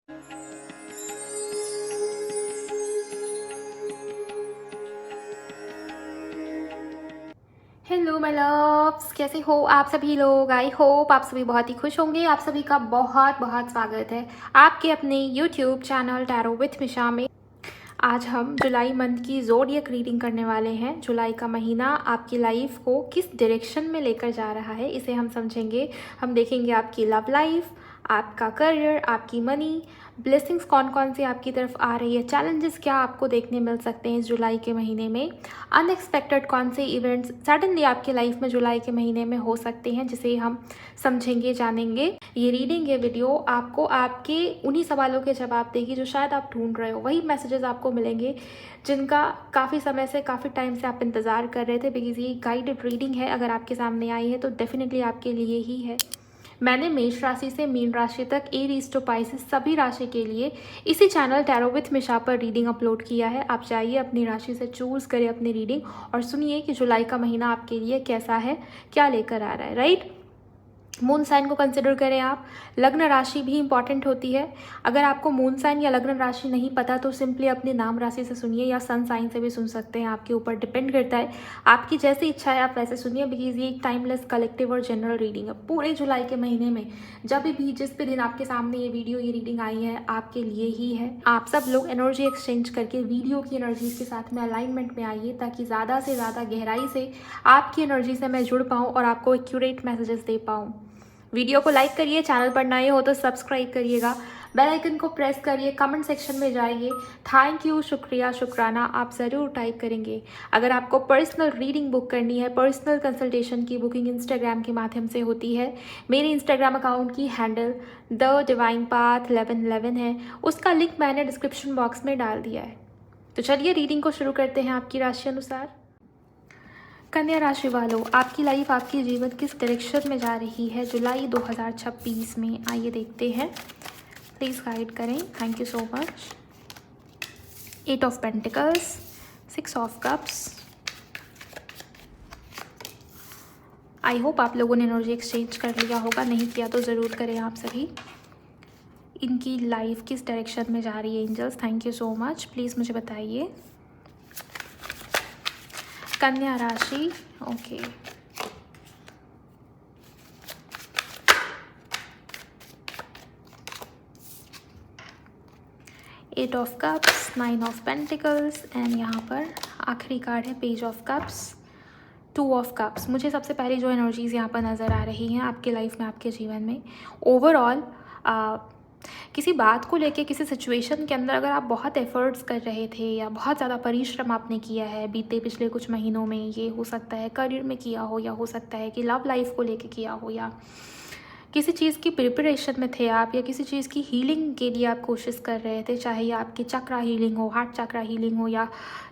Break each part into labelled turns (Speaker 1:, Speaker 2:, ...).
Speaker 1: Hello my loves, कैसे हो आप सभी लोग। आई होप आप सभी बहुत ही खुश होंगे। आप सभी का बहुत बहुत स्वागत है आपके अपने यूट्यूब चैनल टैरो विथ मिशा में। आज हम जुलाई मंथ की ज़ोडिएक रीडिंग करने वाले हैं। जुलाई का महीना आपकी लाइफ को किस डायरेक्शन में लेकर जा रहा है, इसे हम समझेंगे। हम देखेंगे आपकी लव लाइफ, आपका करियर, आपकी मनी, ब्लेसिंग्स कौन कौन सी आपकी तरफ आ रही है, चैलेंजेस क्या आपको देखने मिल सकते हैं इस जुलाई के महीने में, अनएक्सपेक्टेड कौन से इवेंट्स सडनली आपकी लाइफ में जुलाई के महीने में हो सकते हैं, जिसे हम समझेंगे जानेंगे। ये रीडिंग, ये वीडियो आपको आपके उन्हीं सवालों के जवाब देगी जो शायद आप ढूंढ रहे हो। वही मैसेजेस आपको मिलेंगे जिनका काफ़ी समय से, काफ़ी टाइम से आप इंतज़ार कर रहे थे। बिकॉज ये गाइडेड रीडिंग है, अगर आपके सामने आई है तो डेफिनेटली आपके लिए ही है। मैंने मेष राशि से मीन राशि तक, एरीज टू पाइसेस सभी राशि के लिए इसी चैनल टैरो विथ मिशा पर रीडिंग अपलोड किया है। आप जाइए अपनी राशि से चूज करें अपनी रीडिंग और सुनिए कि जुलाई का महीना आपके लिए कैसा है, क्या लेकर आ रहा है। राइट, मून साइन को कंसिडर करें आप। लग्न राशि भी इंपॉर्टेंट होती है। अगर आपको मून साइन या लग्न राशि नहीं पता तो सिंपली अपनी नाम राशि से सुनिए, या सन साइन से भी सुन सकते हैं, आपके ऊपर डिपेंड करता है। आपकी जैसी इच्छा है आप वैसे सुनिए, बिकॉज ये एक टाइमलेस कलेक्टिव और जनरल रीडिंग है। पूरे जुलाई के महीने में जब भी जिस भी दिन आपके सामने ये वीडियो, ये रीडिंग आई है, आपके लिए ही है। आप सब लोग एनर्जी एक्सचेंज करके वीडियो की एनर्जी के साथ में अलाइनमेंट में आइए, ताकि ज़्यादा से ज़्यादा गहराई से आपकी एनर्जी से मैं जुड़ पाऊँ और आपको एक्यूरेट मैसेजेस दे पाऊँ। वीडियो को लाइक करिए, चैनल पर नए हो तो सब्सक्राइब करिएगा, बेल आइकन को प्रेस करिए, कमेंट सेक्शन में जाइए थैंक यू, शुक्रिया, शुक्राना आप ज़रूर टाइप करेंगे। अगर आपको पर्सनल रीडिंग बुक करनी है, पर्सनल कंसल्टेशन की बुकिंग इंस्टाग्राम के माध्यम से होती है। मेरे इंस्टाग्राम अकाउंट की हैंडल द डिवाइन पाथ 1111 है, उसका लिंक मैंने डिस्क्रिप्शन बॉक्स में डाल दिया है। तो चलिए रीडिंग को शुरू करते हैं आपकी राशि अनुसार। कन्या राशि वालों, आपकी लाइफ, आपकी जीवन किस डायरेक्शन में जा रही है जुलाई 2026 में, आइए देखते हैं। प्लीज़ गाइड करें, thank you so much. 8 of pentacles, 6 of cups. I hope आप लोगों ने एनर्जी एक्सचेंज कर लिया होगा, नहीं किया तो ज़रूर करें आप सभी। इनकी लाइफ किस डायरेक्शन में जा रही है angels, thank you so much, please मुझे बताइए। कन्या राशि, okay. Eight of cups, 9 of pentacles and यहाँ पर आखिरी कार्ड है page of cups, 2 of cups. मुझे सबसे पहले जो एनर्जीज़ यहाँ पर नज़र आ रही हैं आपके लाइफ में, आपके जीवन में ओवरऑल किसी बात को लेके, किसी सिचुएशन के अंदर अगर आप बहुत एफर्ट्स कर रहे थे या बहुत ज़्यादा परिश्रम आपने किया है बीते पिछले कुछ महीनों में, ये हो सकता है करियर में किया हो, या हो सकता है कि लव लाइफ को लेके किया हो, या किसी चीज़ की प्रिपरेशन में थे आप, या किसी चीज़ की हीलिंग के लिए आप कोशिश कर रहे थे, चाहे ये आपकी चक्रा हीलिंग हो, हार्ट चक्रा हीलिंग हो, या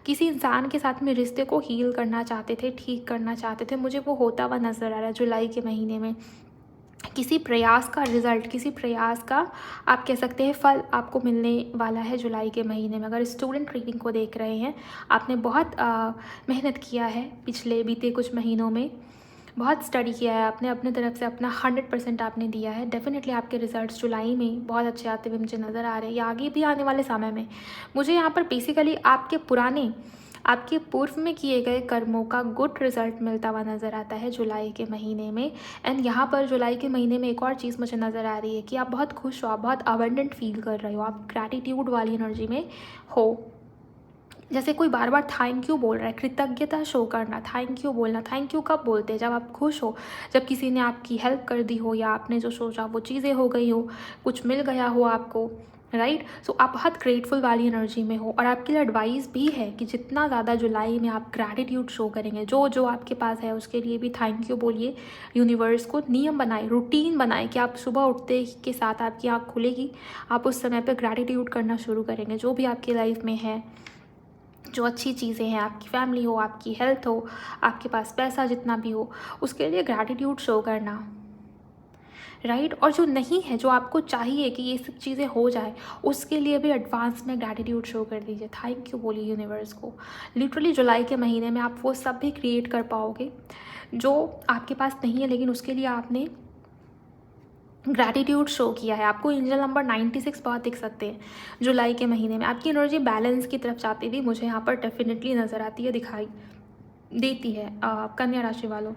Speaker 1: किसी इंसान के साथ में रिश्ते को हील करना चाहते थे, ठीक करना चाहते थे, मुझे वो होता हुआ नज़र आ रहा है जुलाई के महीने में। किसी प्रयास का रिजल्ट, किसी प्रयास का आप कह सकते हैं फल आपको मिलने वाला है जुलाई के महीने में। अगर स्टूडेंट रीडिंग को देख रहे हैं, आपने बहुत मेहनत किया है पिछले बीते कुछ महीनों में, बहुत स्टडी किया है आपने, अपने तरफ से अपना 100% आपने दिया है। डेफिनेटली आपके रिजल्ट्स जुलाई में बहुत अच्छे आते हुए मुझे नज़र आ रहे हैं, या आगे भी आने वाले समय में। मुझे यहाँ पर बेसिकली आपके पुराने, आपके पूर्व में किए गए कर्मों का गुड रिजल्ट मिलता हुआ नज़र आता है जुलाई के महीने में। एंड यहाँ पर जुलाई के महीने में एक और चीज़ मुझे नज़र आ रही है कि आप बहुत खुश हो, आप बहुत अबंडेंट फील कर रहे हो, आप ग्रैटिट्यूड वाली एनर्जी में हो। जैसे कोई बार बार थैंक यू बोल रहा है, कृतज्ञता शो करना, थैंक यू बोलना। थैंक यू कब बोलते हैं? जब आप खुश हो, जब किसी ने आपकी हेल्प कर दी हो, या आपने जो सोचा वो चीज़ें हो गई हो, कुछ मिल गया हो आपको, राइट। सो आप बहुत ग्रेटफुल वाली एनर्जी में हो। और आपके लिए एडवाइस भी है कि जितना ज़्यादा जुलाई में आप ग्रैटिट्यूड शो करेंगे, जो जो आपके पास है उसके लिए भी थैंक यू बोलिए। यूनिवर्स को नियम बनाए, रूटीन बनाए कि आप सुबह उठते के साथ आपकी आँख खुलेगी, आप उस समय पर ग्रैटिट्यूड करना शुरू करेंगे, जो भी आपकी लाइफ में है, जो अच्छी चीज़ें हैं, आपकी फैमिली हो, आपकी हेल्थ हो, आपके पास पैसा जितना भी हो, उसके लिए ग्रैटिट्यूड शो करना, राइट। और जो नहीं है, जो आपको चाहिए कि ये सब चीज़ें हो जाए, उसके लिए भी एडवांस में ग्रैटिट्यूड शो कर दीजिए, थैंक यू बोलिए यूनिवर्स को। लिटरली जुलाई के महीने में आप वो सब भी क्रिएट कर पाओगे जो आपके पास नहीं है, लेकिन उसके लिए आपने ग्रैटिट्यूड शो किया है। आपको एंजल नंबर 96 बहुत दिख सकते हैं जुलाई के महीने में। आपकी एनर्जी बैलेंस की तरफ जाती हुई मुझे यहाँ पर डेफिनेटली नज़र आती है, दिखाई देती है। कन्या राशि वालों,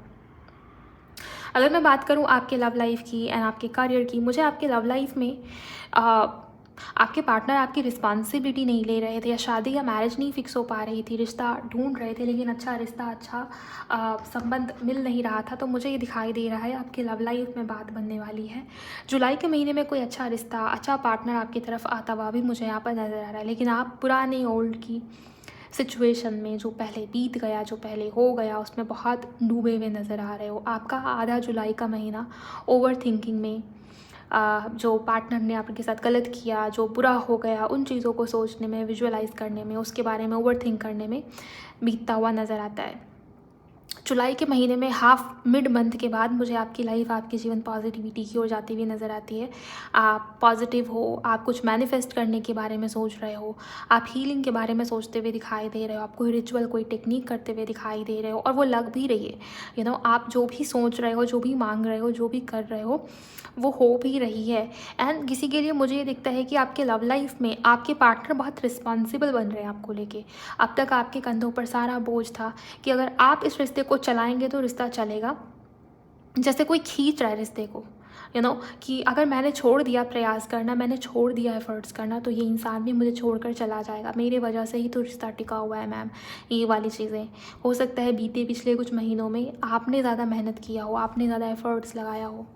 Speaker 1: अगर मैं बात करूँ आपके लव लाइफ की एंड आपके करियर की, मुझे आपके लव लाइफ में आपके पार्टनर आपकी रिस्पॉन्सिबिलिटी नहीं ले रहे थे, या शादी या मैरिज नहीं फिक्स हो पा रही थी, रिश्ता ढूंढ रहे थे लेकिन अच्छा रिश्ता, अच्छा संबंध मिल नहीं रहा था, तो मुझे ये दिखाई दे रहा है आपके लव लाइफ में बात बनने वाली है। जुलाई के महीने में कोई अच्छा रिश्ता, अच्छा पार्टनर आपकी तरफ आता हुआ भी मुझे यहाँ पर नज़र आ रहा है। लेकिन आप पुराने ओल्ड की सिचुएशन में, जो पहले बीत गया, जो पहले हो गया, उसमें बहुत डूबे हुए नज़र आ रहे हो। आपका आधा जुलाई का महीना ओवर थिंकिंग में, जो पार्टनर ने आपके साथ गलत किया, जो बुरा हो गया, उन चीज़ों को सोचने में, विजुअलाइज करने में, उसके बारे में ओवर थिंक करने में बीतता हुआ नज़र आता है। जुलाई के महीने में हाफ मिड मंथ के बाद मुझे आपकी लाइफ, आपके जीवन पॉजिटिविटी की ओर जाती हुई नज़र आती है। आप पॉजिटिव हो, आप कुछ मैनिफेस्ट करने के बारे में सोच रहे हो, आप हीलिंग के बारे में सोचते हुए दिखाई दे रहे हो, आप कोई रिचुअल, कोई टेक्निक करते हुए दिखाई दे रहे हो, और वो लग भी रही है। आप जो भी सोच रहे हो, जो भी मांग रहे हो, जो भी कर रहे हो, वो हो भी रही है। एंड किसी के लिए मुझे ये दिखता है कि आपके लव लाइफ में आपके पार्टनर बहुत रिस्पॉन्सिबल बन रहे हैं आपको लेके। अब तक आपके कंधों पर सारा बोझ था कि अगर आप इस रिश्ते को चलाएंगे तो रिश्ता चलेगा, जैसे कोई खींच रहा है रिश्ते को, कि अगर मैंने छोड़ दिया प्रयास करना, मैंने छोड़ दिया एफर्ट्स करना, तो ये इंसान भी मुझे छोड़कर चला जाएगा, मेरे वजह से ही तो रिश्ता टिका हुआ है मैम। ये वाली चीज़ें हो सकता है बीते पिछले कुछ महीनों में आपने ज़्यादा मेहनत किया हो, आपने ज़्यादा एफर्ट्स लगाया हो,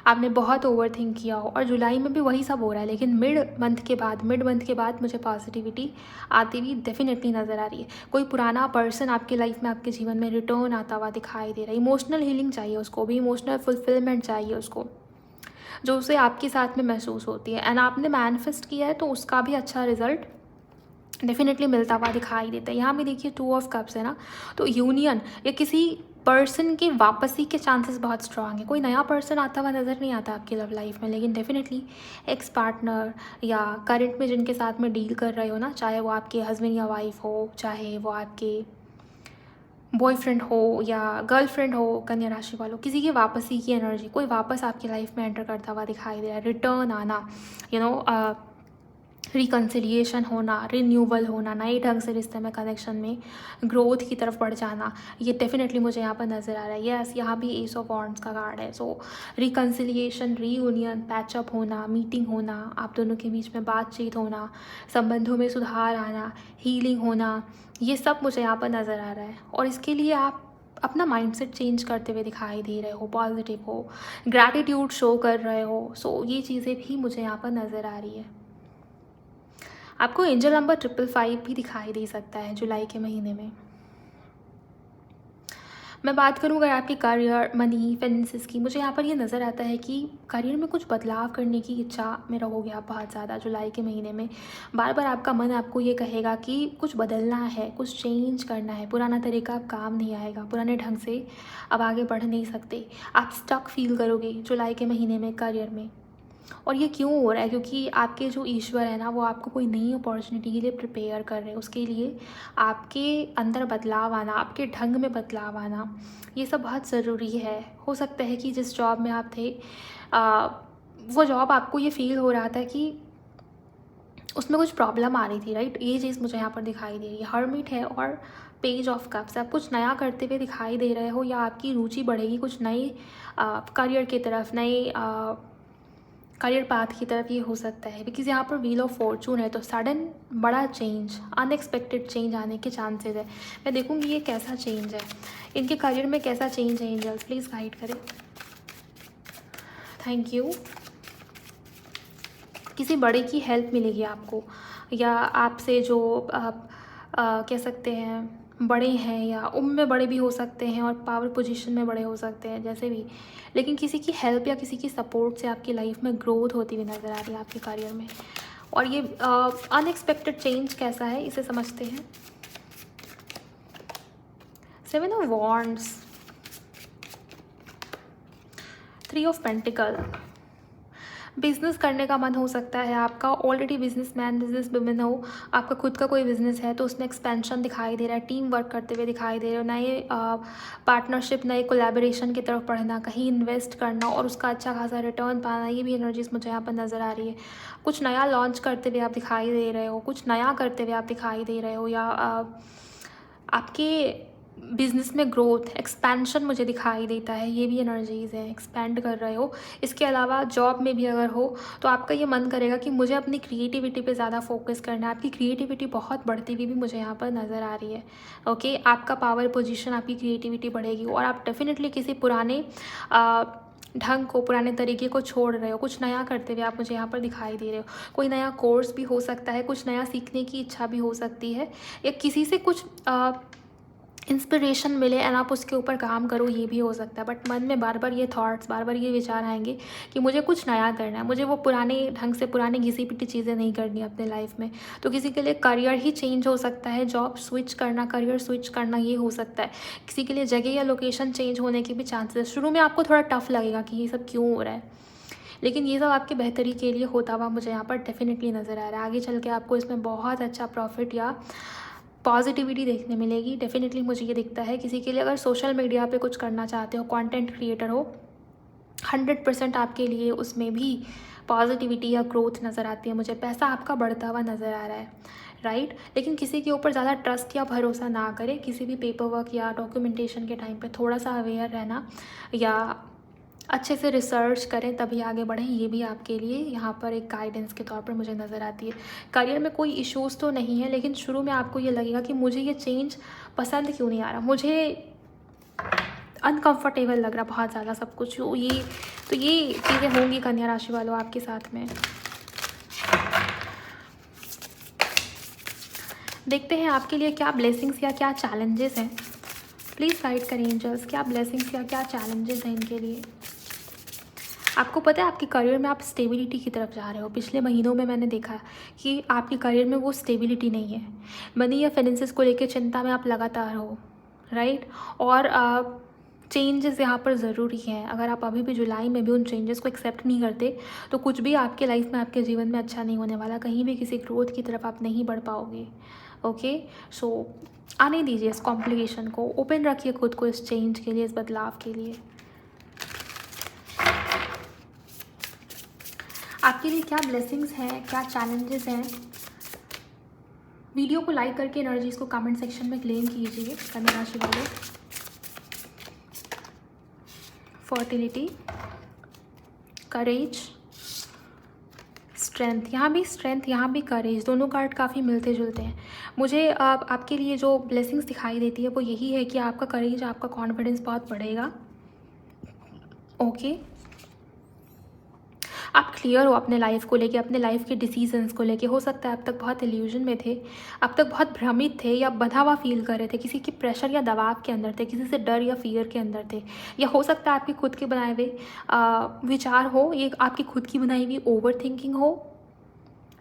Speaker 1: आपने बहुत ओवर थिंक किया हो, और जुलाई में भी वही सब हो रहा है। लेकिन मिड मंथ के बाद मुझे पॉजिटिविटी आती हुई डेफिनेटली नज़र आ रही है। कोई पुराना पर्सन आपके लाइफ में, आपके जीवन में रिटर्न आता हुआ दिखाई दे रहा है। इमोशनल हीलिंग चाहिए उसको भी, इमोशनल फुलफिलमेंट चाहिए उसको, जो उसे आपके साथ में महसूस होती है। एंड आपने मैनिफेस्ट किया है तो उसका भी अच्छा रिजल्ट डेफिनेटली मिलता हुआ दिखाई देता है। यहाँ भी देखिए 2 ऑफ कप्स है ना, तो यूनियन या किसी पर्सन की वापसी के चांसेस बहुत स्ट्रांग है। कोई नया पर्सन आता हुआ नज़र नहीं आता आपकी लव लाइफ में, लेकिन डेफिनेटली एक्स पार्टनर या करंट में जिनके साथ में डील कर रहे हो ना, चाहे वो आपके हस्बैंड या वाइफ हो, चाहे वो आपके बॉयफ्रेंड हो या गर्लफ्रेंड हो, कन्या राशि वालों, किसी की वापसी की एनर्जी, कोई वापस आपकी लाइफ में एंटर करता हुआ दिखाई दे रहा है। रिटर्न आना, रिकन्सिलिएशन होना, रिन्यूअल होना, नए ढंग से रिश्ते में, कनेक्शन में ग्रोथ की तरफ बढ़ जाना, ये डेफिनेटली मुझे यहाँ पर नज़र आ रहा है। यस, यहाँ भी एस ऑफ वॉन्ड्स का कार्ड है। सो रिकन्सिलिएशन, रीयूनियन, पैचअप होना, मीटिंग होना, आप दोनों के बीच में बातचीत होना, संबंधों में सुधार आना, हीलिंग होना, ये सब मुझे यहाँ पर नज़र आ रहा है। और इसके लिए आप अपना माइंडसेट चेंज करते हुए दिखाई दे रहे हो, पॉजिटिव हो, ग्रैटिट्यूड शो कर रहे हो। सो ये चीज़ें भी मुझे यहाँ पर नज़र आ रही है। आपको एंजल नंबर 555 भी दिखाई दे सकता है जुलाई के महीने में। मैं बात करूँ अगर आपके करियर, मनी, फाइनेंसेस की, मुझे यहाँ पर ये नज़र आता है कि करियर में कुछ बदलाव करने की इच्छा मेरा हो गया बहुत ज़्यादा जुलाई के महीने में। बार बार आपका मन आपको ये कहेगा कि कुछ बदलना है, कुछ चेंज करना है, पुराना तरीका अब काम नहीं आएगा, पुराने ढंग से अब आगे बढ़ नहीं सकते। आप स्टक फील करोगे जुलाई के महीने में करियर में। और ये क्यों हो रहा है? क्योंकि आपके जो ईश्वर है ना, वो आपको कोई नई अपॉर्चुनिटी के लिए प्रिपेयर कर रहे हैं। उसके लिए आपके अंदर बदलाव आना, आपके ढंग में बदलाव आना, ये सब बहुत ज़रूरी है। हो सकता है कि जिस जॉब में आप थे, वो जॉब आपको ये फील हो रहा था कि उसमें कुछ प्रॉब्लम आ रही थी, राइट? ये चीज़ मुझे यहाँ पर दिखाई दे रही है। हर्मिट है और पेज ऑफ कप्स। आप कुछ नया करते हुए दिखाई दे रहे हो, या आपकी रुचि बढ़ेगी कुछ नए करियर की तरफ, नए करियर पाथ की तरफ, ये हो सकता है। बिकॉज यहाँ पर व्हील ऑफ फॉर्चून है, तो सडन बड़ा चेंज, अनएक्सपेक्टेड चेंज आने के चांसेस है। मैं देखूँगी ये कैसा चेंज है, इनके करियर में कैसा चेंज है। एंजल्स प्लीज़ गाइड करें। Thank you. किसी बड़े की हेल्प मिलेगी आपको, या आपसे जो आप कह सकते हैं बड़े हैं, या उम्र में बड़े भी हो सकते हैं और पावर पोजीशन में बड़े हो सकते हैं, जैसे भी, लेकिन किसी की हेल्प या किसी की सपोर्ट से आपकी लाइफ में ग्रोथ होती हुई नज़र आ रही है आपके करियर में। और ये अनएक्सपेक्टेड चेंज कैसा है, इसे समझते हैं। 7 of wands, 3 of pentacle. Business करने का मन हो सकता है आपका, ऑलरेडी बिजनेसमैन बिजनेस वुमेन हो, आपका खुद का कोई बिज़नेस है तो उसमें एक्सपेंशन दिखाई दे रहा है, टीम वर्क करते हुए दिखाई दे रहे हो, नए पार्टनरशिप, नए कोलैबोरेशन की तरफ बढ़ना, कहीं इन्वेस्ट करना और उसका अच्छा खासा रिटर्न पाना, ये भी एनर्जीज मुझे यहाँ पर नज़र आ रही है। कुछ नया लॉन्च करते हुए आप दिखाई दे रहे हो, कुछ नया करते हुए आप दिखाई दे रहे हो, या आपके बिज़नेस में ग्रोथ, एक्सपेंशन मुझे दिखाई देता है, ये भी एनर्जीज़ है, एक्सपेंड कर रहे हो। इसके अलावा जॉब में भी अगर हो तो आपका ये मन करेगा कि मुझे अपनी क्रिएटिविटी पे ज़्यादा फोकस करना है। आपकी क्रिएटिविटी बहुत बढ़ती हुई भी मुझे यहाँ पर नज़र आ रही है। ओके, आपका पावर पोजीशन, आपकी क्रिएटिविटी बढ़ेगी और आप डेफिनेटली किसी पुराने ढंग को, पुराने तरीके को छोड़ रहे हो, कुछ नया करते हुए आप मुझे यहाँ पर दिखाई दे रहे हो। कोई नया कोर्स भी हो सकता है, कुछ नया सीखने की इच्छा भी हो सकती है, या किसी से कुछ इंस्पिरेशन मिले एंड आप उसके ऊपर काम करो, ये भी हो सकता है। बट मन में बार बार ये थॉट्स, बार बार ये विचार आएंगे कि मुझे कुछ नया करना है, मुझे वो पुराने ढंग से, पुरानी घिसी पिटी चीज़ें नहीं करनी अपने लाइफ में। तो किसी के लिए करियर ही चेंज हो सकता है, जॉब स्विच करना, करियर स्विच करना, ये हो सकता है। किसी के लिए जगह या लोकेशन चेंज होने के भी चांसेस। शुरू में आपको थोड़ा टफ लगेगा कि ये सब क्यों हो रहा है, लेकिन ये सब आपके बेहतरी के लिए होता हुआ मुझे यहाँ पर डेफिनेटली नज़र आ रहा है। आगे चल के आपको इसमें बहुत अच्छा प्रॉफिट या पॉजिटिविटी देखने मिलेगी। डेफिनेटली मुझे ये दिखता है। किसी के लिए अगर सोशल मीडिया पे कुछ करना चाहते हो, कंटेंट क्रिएटर हो, 100% आपके लिए उसमें भी पॉजिटिविटी या ग्रोथ नज़र आती है मुझे। पैसा आपका बढ़ता हुआ नज़र आ रहा है, राइट। लेकिन किसी के ऊपर ज़्यादा ट्रस्ट या भरोसा ना करें। किसी भी पेपर वर्क या डॉक्यूमेंटेशन के टाइम पे थोड़ा सा अवेयर रहना, या अच्छे से रिसर्च करें तभी आगे बढ़ें, ये भी आपके लिए यहाँ पर एक गाइडेंस के तौर पर मुझे नज़र आती है। करियर में कोई इश्यूज़ तो नहीं है, लेकिन शुरू में आपको ये लगेगा कि मुझे ये चेंज पसंद क्यों नहीं आ रहा, मुझे अनकंफर्टेबल लग रहा बहुत ज़्यादा सब कुछ। ये चीज़ें होंगी कन्या राशि वालों आपके साथ में। देखते हैं आपके लिए क्या ब्लेसिंग्स या क्या चैलेंजेस हैं। प्लीज़ गाइड करें एंजल्स, क्या ब्लेसिंग्स या क्या चैलेंजेस हैं इनके लिए। आपको पता है आपके करियर में आप स्टेबिलिटी की तरफ जा रहे हो। पिछले महीनों में मैंने देखा कि आपके करियर में वो स्टेबिलिटी नहीं है। मनी या फाइनेंसेस को लेकर चिंता में आप लगातार हो, राइट। और चेंजेस यहाँ पर ज़रूरी हैं। अगर आप अभी भी जुलाई में भी उन चेंजेस को एक्सेप्ट नहीं करते तो कुछ भी आपके लाइफ में, आपके जीवन में अच्छा नहीं होने वाला। कहीं भी किसी ग्रोथ की तरफ आप नहीं बढ़ पाओगे। ओके, सो आने दीजिए इस कॉम्प्लिकेशन को, ओपन रखिए खुद को इस चेंज के लिए, इस बदलाव के लिए। आपके लिए क्या ब्लेसिंग्स हैं, क्या चैलेंजेस हैं। वीडियो को लाइक करके एनर्जीज को कमेंट सेक्शन में क्लेम कीजिए कन्या राशि वाले। फर्टिलिटी, करेज, स्ट्रेंथ, यहाँ भी स्ट्रेंथ, यहाँ भी करेज, दोनों कार्ड काफ़ी मिलते जुलते हैं। मुझे आपके लिए जो ब्लेसिंग्स दिखाई देती है वो यही है कि आपका करेज, आपका कॉन्फिडेंस बहुत बढ़ेगा। ओके, आप क्लियर हो अपने लाइफ को लेके, अपने लाइफ के डिसीजंस को लेके। हो सकता है अब तक बहुत इल्यूजन में थे, अब तक बहुत भ्रमित थे या बंधा हुआ फील कर रहे थे, किसी की प्रेशर या दबाव के अंदर थे, किसी से डर या फियर के अंदर थे। या हो सकता है आपके खुद के बनाए हुए विचार हो, ये आपकी खुद की बनाई हुई ओवर थिंकिंग हो,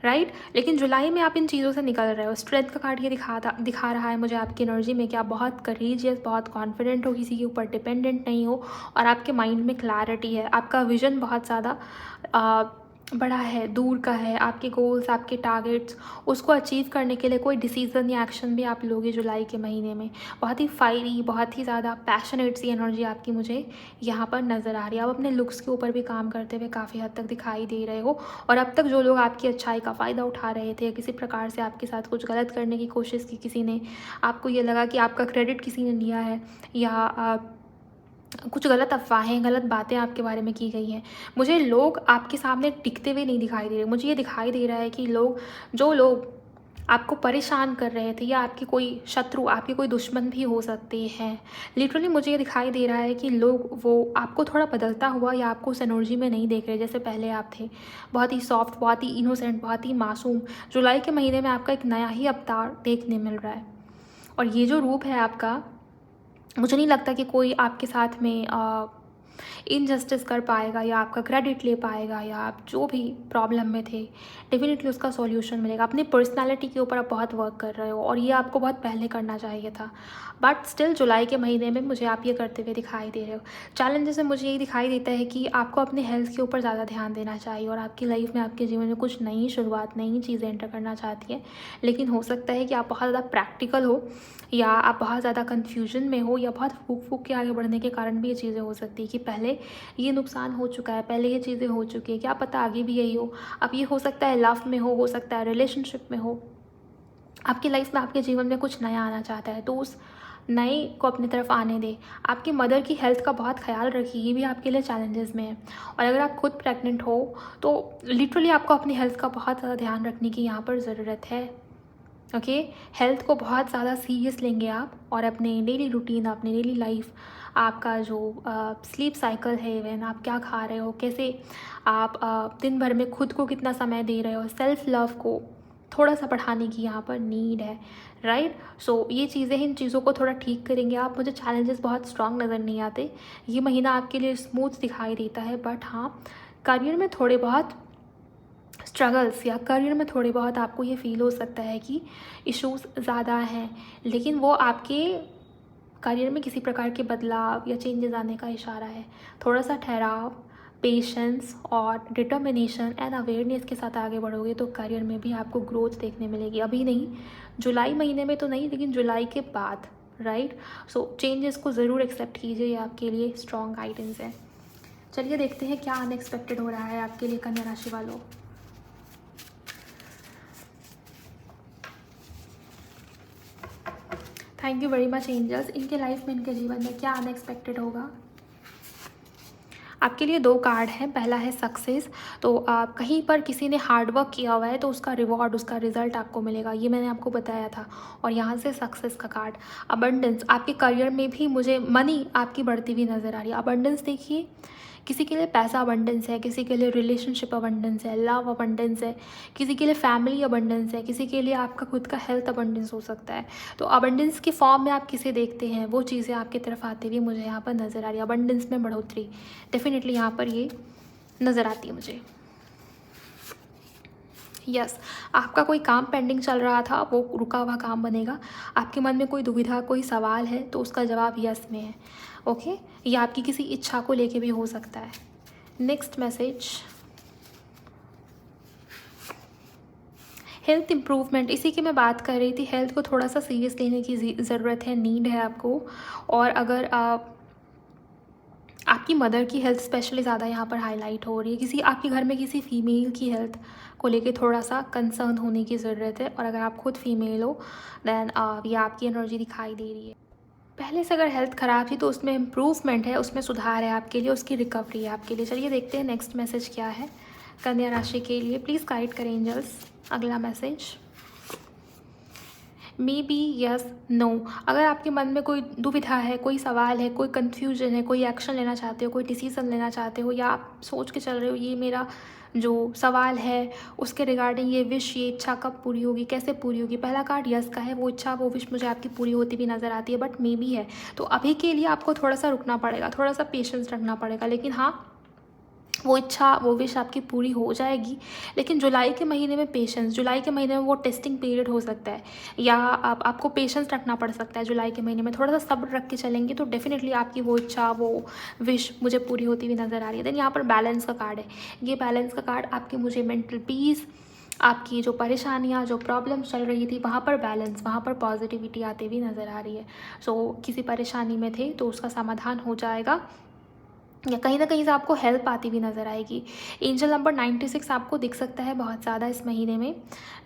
Speaker 1: राइट। लेकिन जुलाई में आप इन चीज़ों से निकल रहे हो। स्ट्रेंथ का कार्ड ये दिखा रहा है मुझे आपकी एनर्जी में कि आप बहुत करेजियस, बहुत कॉन्फिडेंट हो, किसी के ऊपर डिपेंडेंट नहीं हो, और आपके माइंड में क्लैरिटी है। आपका विजन बहुत ज़्यादा बड़ा है, दूर का है। आपके गोल्स, आपके टारगेट्स, उसको अचीव करने के लिए कोई डिसीज़न या एक्शन भी आप लोगे जुलाई के महीने में। बहुत ही फायरी, बहुत ही ज़्यादा पैशनेट सी एनर्जी आपकी मुझे यहाँ पर नज़र आ रही है। आप अपने लुक्स के ऊपर भी काम करते हुए काफ़ी हद तक दिखाई दे रहे हो, और अब तक जो लोग आपकी अच्छाई का फ़ायदा उठा रहे थे, किसी प्रकार से आपके साथ कुछ गलत करने की कोशिश की किसी ने, आपको ये लगा कि आपका क्रेडिट किसी ने लिया है, या कुछ गलत अफवाहें, गलत बातें आपके बारे में की गई हैं, मुझे लोग आपके सामने टिकते हुए नहीं दिखाई दे रहे। मुझे ये दिखाई दे रहा है कि जो लोग आपको परेशान कर रहे थे, या आपके कोई शत्रु, आपके कोई दुश्मन भी हो सकते हैं। लिटरली मुझे ये दिखाई दे रहा है कि लोग वो आपको थोड़ा बदलता हुआ, या आपको उस एनर्जी में नहीं देख रहे जैसे पहले आप थे। बहुत ही सॉफ्ट, बहुत ही इनोसेंट, बहुत ही मासूम। जुलाई के महीने में आपका एक नया ही अवतार देखने मिल रहा है, और ये जो रूप है आपका, मुझे नहीं लगता कि कोई आपके साथ में इनजस्टिस कर पाएगा या आपका क्रेडिट ले पाएगा, या आप जो भी प्रॉब्लम में थे डेफिनेटली उसका सॉल्यूशन मिलेगा। अपनी पर्सनालिटी के ऊपर आप बहुत वर्क कर रहे हो और ये आपको बहुत पहले करना चाहिए था, बट स्टिल जुलाई के महीने में मुझे आप ये करते हुए दिखाई दे रहे हो। चैलेंजेस में मुझे ये दिखाई देता है कि आपको अपने हेल्थ के ऊपर ज़्यादा ध्यान देना चाहिए और आपकी लाइफ में, आपके जीवन में कुछ नई शुरुआत, नई चीज़ें एंटर करना चाहती हैं, लेकिन हो सकता है कि आप बहुत ज़्यादा प्रैक्टिकल हो या आप बहुत ज़्यादा कन्फ्यूजन में हो या बहुत फूक के आगे बढ़ने के कारण भी ये चीज़ें हो सकती है कि पहले ये नुकसान हो चुका है, पहले ये चीज़ें हो चुकी है, क्या पता आगे भी यही हो। अब ये हो सकता है लव में हो सकता है रिलेशनशिप में हो, आपकी लाइफ में, आपके जीवन में कुछ नया आना चाहता है तो उस नए को अपनी तरफ आने दें। आपकी मदर की हेल्थ का बहुत ख्याल रखिए, ये भी आपके लिए चैलेंजेस में है। और अगर आप खुद प्रेग्नेंट हो तो लिटरली आपको अपनी हेल्थ का बहुत ज़्यादा ध्यान रखने की यहाँ पर ज़रूरत है। ओके, हेल्थ को बहुत ज़्यादा सीरियस लेंगे आप और अपने डेली रूटीन, अपनी डेली लाइफ, आपका जो स्लीप साइकिल है, इवन आप क्या खा रहे हो, कैसे आप दिन भर में खुद को कितना समय दे रहे हो, सेल्फ लव को थोड़ा सा बढ़ाने की यहाँ पर नीड है, राइट। सो ये चीज़ें, इन चीज़ों को थोड़ा ठीक करेंगे आप। मुझे चैलेंजेस बहुत स्ट्रांग नज़र नहीं आते, ये महीना आपके लिए स्मूथ दिखाई देता है, बट हाँ करियर में थोड़े बहुत स्ट्रगल्स या करियर में थोड़े बहुत आपको ये फील हो सकता है कि इश्यूज़ ज़्यादा हैं, लेकिन वो आपके करियर में किसी प्रकार के बदलाव या चेंजेस आने का इशारा है। थोड़ा सा ठहराव, पेशेंस और डिटर्मिनेशन एंड अवेयरनेस के साथ आगे बढ़ोगे तो करियर में भी आपको ग्रोथ देखने मिलेगी। अभी नहीं, जुलाई महीने में तो नहीं, लेकिन जुलाई के बाद, राइट। सो चेंजेस को ज़रूर एक्सेप्ट कीजिए, ये आपके लिए स्ट्रॉन्ग गाइडेंस है। चलिए देखते हैं क्या अनएक्सपेक्टेड हो रहा है आपके लिए कन्या राशि वालों। Thank you very much angels. इनके लाइफ में, इनके जीवन में क्या अनएक्सपेक्टेड होगा आपके लिए? 2 कार्ड हैं। पहला है सक्सेस, तो आप कहीं पर किसी ने हार्डवर्क किया हुआ है तो उसका रिवॉर्ड, उसका रिजल्ट आपको मिलेगा, ये मैंने आपको बताया था। और यहाँ से सक्सेस का कार्ड, अबंडेंस, आपके करियर में भी मुझे मनी आपकी बढ़ती हुई नज़र आ रही है। अबंडेंस देखिए, किसी के लिए पैसा अबंडेंस है, किसी के लिए रिलेशनशिप अबंडेंस है, लव अबंडेंस है, किसी के लिए फैमिली अबंडेंस है, किसी के लिए आपका खुद का हेल्थ अबंडेंस हो सकता है। तो अबंडेंस के फॉर्म में आप किसे देखते हैं, वो चीज़ें आपकी तरफ आती हुई मुझे यहाँ पर नज़र आ रही है। अबंडेंस में बढ़ोतरी डेफिनेटली यहाँ पर ये नज़र आती है मुझे। यस, आपका कोई काम पेंडिंग चल रहा था, वो रुका हुआ काम बनेगा। आपके मन में कोई दुविधा, कोई सवाल है तो उसका जवाब यस में है। ओके, ये आपकी किसी इच्छा को लेके भी हो सकता है। नेक्स्ट मैसेज, हेल्थ इम्प्रूवमेंट, इसी की मैं बात कर रही थी। हेल्थ को थोड़ा सा सीरियस लेने की ज़रूरत है, नीड है आपको। और अगर आपकी मदर की हेल्थ स्पेशली ज़्यादा यहाँ पर हाईलाइट हो रही है, किसी आपके घर में किसी फीमेल की हेल्थ को लेके थोड़ा सा कंसर्न होने की ज़रूरत है। और अगर आप खुद फीमेल हो दैन ये आपकी एनर्जी दिखाई दे रही है। पहले से अगर हेल्थ ख़राब थी तो उसमें इम्प्रूवमेंट है, उसमें सुधार है आपके लिए, उसकी रिकवरी है आपके लिए। चलिए देखते हैं नेक्स्ट मैसेज क्या है कन्या राशि के लिए। प्लीज़ गाइड करें एंजल्स अगला message. Maybe yes no, अगर आपके मन में कोई दुविधा है, कोई सवाल है, कोई कन्फ्यूजन है, कोई एक्शन लेना चाहते हो, कोई डिसीज़न लेना चाहते हो, या आप सोच के चल रहे हो ये मेरा जो सवाल है उसके रिगार्डिंग, ये विश, ये इच्छा कब पूरी होगी, कैसे पूरी होगी। पहला कार्ड यस का है, वो इच्छा, वो विश मुझे आपकी पूरी होती भी नज़र आती है, बट मे बी है। तो अभी के लिए आपको थोड़ा सा रुकना पड़ेगा, थोड़ा सा पेशेंस रखना पड़ेगा, लेकिन हाँ वो इच्छा, वो विश आपकी पूरी हो जाएगी। लेकिन जुलाई के महीने में पेशेंस, जुलाई के महीने में वो टेस्टिंग पीरियड हो सकता है, या आपको पेशेंस रखना पड़ सकता है। जुलाई के महीने में थोड़ा सा सब्र रख के चलेंगे तो डेफिनेटली आपकी वो इच्छा, वो विश मुझे पूरी होती हुई नज़र आ रही है। देन यहाँ पर बैलेंस का कार्ड है। ये बैलेंस का कार्ड आपकी मुझे मेंटल पीस, आपकी जो परेशानियाँ, जो प्रॉब्लम्स चल रही थी वहाँ पर बैलेंस, वहाँ पर पॉजिटिविटी आती हुई नज़र आ रही है। सो किसी परेशानी में थे तो उसका समाधान हो जाएगा, या कहीं ना कहीं से आपको हेल्प आती हुई नज़र आएगी। एंजल नंबर 96 आपको दिख सकता है बहुत ज़्यादा इस महीने में,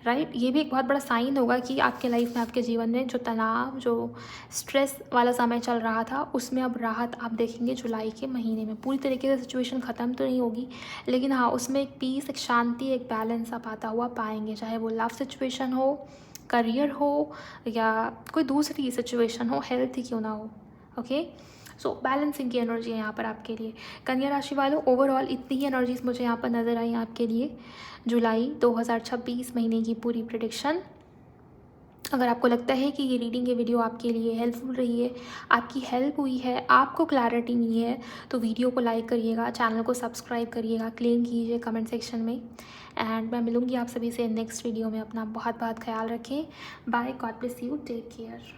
Speaker 1: राइट। ये भी एक बहुत बड़ा साइन होगा कि आपके लाइफ में, आपके जीवन में जो तनाव, जो स्ट्रेस वाला समय चल रहा था उसमें अब राहत आप देखेंगे जुलाई के महीने में। पूरी तरीके से सिचुएशन ख़त्म तो नहीं होगी, लेकिन हाँ उसमें एक पीस, एक शांति, एक बैलेंस आप आता हुआ पाएंगे, चाहे वो लव सिचुएशन हो, करियर हो, या कोई दूसरी सिचुएशन हो, हेल्थ ही क्यों ना हो। ओके, सो बैलेंसिंग की एनर्जी है यहाँ पर आपके लिए कन्या राशि वालों। ओवरऑल इतनी ही एनर्जीज मुझे यहाँ पर नज़र आई आपके लिए जुलाई 2026 महीने की पूरी प्रेडिक्शन। अगर आपको लगता है कि ये रीडिंग, ये वीडियो आपके लिए हेल्पफुल रही है, आपकी हेल्प हुई है, आपको क्लैरिटी मिली है, तो वीडियो को लाइक करिएगा, चैनल को सब्सक्राइब करिएगा, क्लेम कीजिए कमेंट सेक्शन में। एंड मैं मिलूँगी आप सभी से नेक्स्ट वीडियो में। अपना बहुत बहुत ख्याल रखें। Bye, God bless you, take care.